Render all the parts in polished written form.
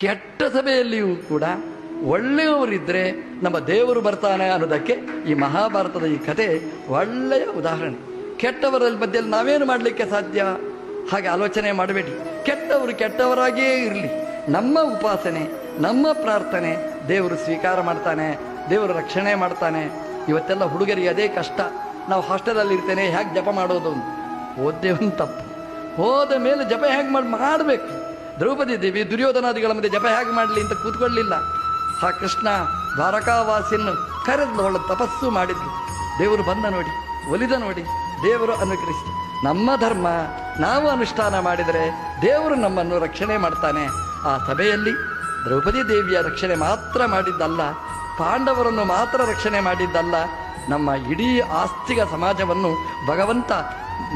ಕೆಟ್ಟ ಸಭೆಯಲ್ಲಿಯೂ ಕೂಡ ಒಳ್ಳೆಯವರಿದ್ದರೆ ನಮ್ಮ ದೇವರು ಬರ್ತಾನೆ ಅನ್ನೋದಕ್ಕೆ ಈ ಮಹಾಭಾರತದ ಈ ಕಥೆ ಒಳ್ಳೆಯ ಉದಾಹರಣೆ. ಕೆಟ್ಟವರ ಮಧ್ಯದಲ್ಲಿ ನಾವೇನು ಮಾಡಲಿಕ್ಕೆ ಸಾಧ್ಯ? ಹಾಗೆ ಆಲೋಚನೆ ಮಾಡಬೇಡಿ. ಕೆಟ್ಟವರು ಕೆಟ್ಟವರಾಗಿಯೇ ಇರಲಿ, ನಮ್ಮ ಉಪಾಸನೆ ನಮ್ಮ ಪ್ರಾರ್ಥನೆ ದೇವರು ಸ್ವೀಕಾರ ಮಾಡ್ತಾನೆ, ದೇವರು ರಕ್ಷಣೆ ಮಾಡ್ತಾನೆ. ಇವತ್ತೆಲ್ಲ ಹುಡುಗರಿಗೆ ಅದೇ ಕಷ್ಟ. ನಾವು ಹಾಸ್ಟೆಲಲ್ಲಿ ಇರ್ತೇನೆ, ಹೇಗೆ ಜಪ ಮಾಡೋದು ಅಂತ ಓದ್ದೇವನ್ ತಪ್ಪು. ಹೋದ ಮೇಲೆ ಜಪ ಹೇಗೆ ಮಾಡಬೇಕು? ದ್ರೌಪದಿ ದೇವಿ ದುರ್ಯೋಧನಾದಿಗಳ ಮಧ್ಯೆ ಜಪ ಹೇಗೆ ಮಾಡಲಿ ಅಂತ ಕೂತ್ಕೊಳ್ಳಿಲ್ಲ. ಆ ಕೃಷ್ಣ ದ್ವಾರಕಾವಾಸಿಯನ್ನು ಕರೆದು ಅವಳ ತಪಸ್ಸು ಮಾಡಿದ್ಲು. ದೇವರು ಬಂದ ನೋಡಿ, ಒಲಿದ ನೋಡಿ, ದೇವರು ಅನುಗ್ರಹಿಸಿದ. ನಮ್ಮ ಧರ್ಮ ನಾವು ಅನುಷ್ಠಾನ ಮಾಡಿದರೆ ದೇವರು ನಮ್ಮನ್ನು ರಕ್ಷಣೆ ಮಾಡ್ತಾನೆ. ಆ ಸಭೆಯಲ್ಲಿ ದ್ರೌಪದಿ ದೇವಿಯ ರಕ್ಷಣೆ ಮಾತ್ರ ಮಾಡಿದ್ದಲ್ಲ, ಪಾಂಡವರನ್ನು ಮಾತ್ರ ರಕ್ಷಣೆ ಮಾಡಿದ್ದಲ್ಲ, ನಮ್ಮ ಇಡೀ ಆಸ್ತಿಕ ಸಮಾಜವನ್ನು ಭಗವಂತ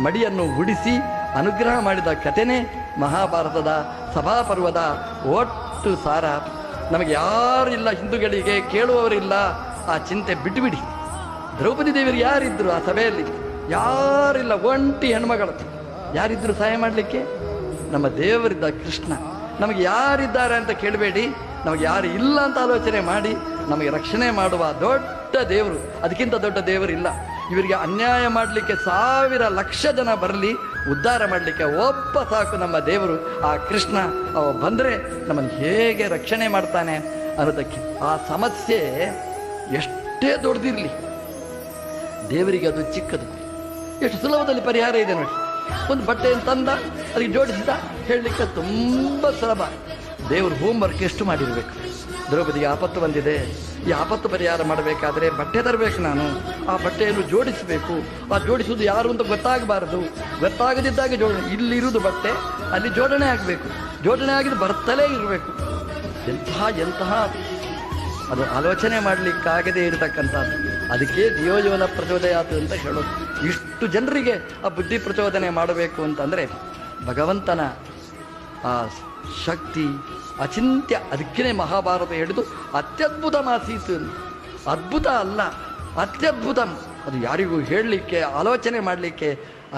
ಮಡಿಯನ್ನು ಉಡಿಸಿ ಅನುಗ್ರಹ ಮಾಡಿದ ಕಥೆನೇ ಮಹಾಭಾರತದ ಸಭಾಪರ್ವದ ಒಟ್ಟು ಸಾರ. ನಮಗೆ ಯಾರಿಲ್ಲ, ಹಿಂದೂಗಳಿಗೆ ಕೇಳುವವರಿಲ್ಲ, ಆ ಚಿಂತೆ ಬಿಟ್ಟುಬಿಡಿ. ದ್ರೌಪದಿ ದೇವಿಯರು ಯಾರಿದ್ರು ಆ ಸಭೆಯಲ್ಲಿ? ಯಾರಿಲ್ಲ, ಒಂಟಿ ಹೆಣ್ಮಗಳು. ಯಾರಿದ್ರು ಸಹಾಯ ಮಾಡಲಿಕ್ಕೆ? ನಮ್ಮ ದೇವರಿದ್ದ ಕೃಷ್ಣ. ನಮಗೆ ಯಾರಿದ್ದಾರೆ ಅಂತ ಕೇಳಬೇಡಿ, ನಮಗೆ ಯಾರು ಇಲ್ಲ ಅಂತ ಆಲೋಚನೆ ಮಾಡಿ ನಮಗೆ ರಕ್ಷಣೆ ಮಾಡುವ ದೊಡ್ಡ ದೇವರು, ಅದಕ್ಕಿಂತ ದೊಡ್ಡ ದೇವರಿಲ್ಲ. ಇವರಿಗೆ ಅನ್ಯಾಯ ಮಾಡಲಿಕ್ಕೆ 1000 ಲಕ್ಷ ಜನ ಬರಲಿ, ಉದ್ಧಾರ ಮಾಡಲಿಕ್ಕೆ ಒಬ್ಬ ಸಾಕು, ನಮ್ಮ ದೇವರು ಆ ಕೃಷ್ಣ. ಅವ ಬಂದರೆ ನಮ್ಮನ್ನು ಹೇಗೆ ರಕ್ಷಣೆ ಮಾಡ್ತಾನೆ ಅನ್ನೋದಕ್ಕೆ. ಆ ಸಮಸ್ಯೆ ಎಷ್ಟೇ ದೊಡ್ಡದಿರಲಿ, ದೇವರಿಗೆ ಅದು ಚಿಕ್ಕದು. ಎಷ್ಟು ಸುಲಭದಲ್ಲಿ ಪರಿಹಾರ ಇದೆ ನೋಡಿ. ಒಂದು ಬಟ್ಟೆಯನ್ನು ತಂದ, ಅದಕ್ಕೆ ಜೋಡಿಸಿದ, ಹೇಳಲಿಕ್ಕೆ ತುಂಬ ಸುಲಭ. ದೇವರು ಹೋಮ್ವರ್ಕ್ ಎಷ್ಟು ಮಾಡಿರಬೇಕು. ದ್ರೌಪದಿಗೆ ಆಪತ್ತು ಬಂದಿದೆ, ಈ ಆಪತ್ತು ಪರಿಹಾರ ಮಾಡಬೇಕಾದ್ರೆ ಬಟ್ಟೆ ತರಬೇಕು, ನಾನು ಆ ಬಟ್ಟೆಯನ್ನು ಜೋಡಿಸಬೇಕು. ಆ ಜೋಡಿಸುವುದು ಯಾರು ಅಂತ ಗೊತ್ತಾಗಬಾರದು. ಗೊತ್ತಾಗದಿದ್ದಾಗ ಇಲ್ಲಿರುವುದು ಬಟ್ಟೆ, ಅಲ್ಲಿ ಜೋಡಣೆ ಆಗಬೇಕು. ಜೋಡಣೆ ಆಗಿದ್ದು ಬರ್ತಲೇ ಇರಬೇಕು. ಎಂತಹ ಅದು ಆಲೋಚನೆ ಮಾಡಲಿಕ್ಕಾಗದೇ ಇರತಕ್ಕಂಥದ್ದು. ಅದಕ್ಕೆ ದಿಯೋಜನ ಪ್ರಚೋದಯಾತು ಅಂತ ಹೇಳೋದು. ಇಷ್ಟು ಜನರಿಗೆ ಆ ಬುದ್ಧಿ ಪ್ರಚೋದನೆ ಮಾಡಬೇಕು ಅಂತಂದರೆ ಭಗವಂತನ ಆ ಶಕ್ತಿ ಅಚಿಂತ್ಯ. ಅದಕ್ಕೇ ಮಹಾಭಾರತ ಹೇಳಿದು ಅತ್ಯದ್ಭುತ ಮಾಸೀತು. ಅದ್ಭುತ ಅಲ್ಲ, ಅತ್ಯದ್ಭುತ. ಅದು ಯಾರಿಗೂ ಹೇಳಲಿಕ್ಕೆ, ಆಲೋಚನೆ ಮಾಡಲಿಕ್ಕೆ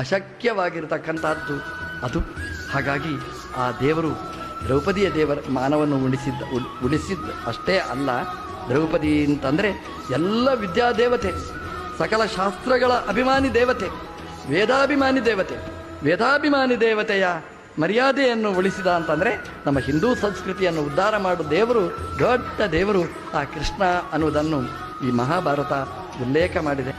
ಅಶಕ್ಯವಾಗಿರತಕ್ಕಂಥದ್ದು ಅದು. ಹಾಗಾಗಿ ಆ ದೇವರು ದ್ರೌಪದಿಯ ದೇವರ ಮಾನವನ್ನು ಉಳಿಸಿದ್ದ ಅಷ್ಟೇ ಅಲ್ಲ. ದ್ರೌಪದಿ ಅಂತಂದರೆ ಎಲ್ಲ ವಿದ್ಯಾದೇವತೆ, ಸಕಲ ಶಾಸ್ತ್ರಗಳ ಅಭಿಮಾನಿ ದೇವತೆ, ವೇದಾಭಿಮಾನಿ ದೇವತೆ. ವೇದಾಭಿಮಾನಿ ದೇವತೆಯ ಮರ್ಯಾದೆಯನ್ನು ಉಳಿಸಿದ ಅಂತಂದರೆ ನಮ್ಮ ಹಿಂದೂ ಸಂಸ್ಕೃತಿಯನ್ನು ಉದ್ಧಾರ ಮಾಡುವ ದೇವರು, ದೊಡ್ಡ ದೇವರು ಆ ಕೃಷ್ಣ ಅನ್ನುವುದನ್ನು ಈ ಮಹಾಭಾರತ ಉಲ್ಲೇಖ ಮಾಡಿದೆ.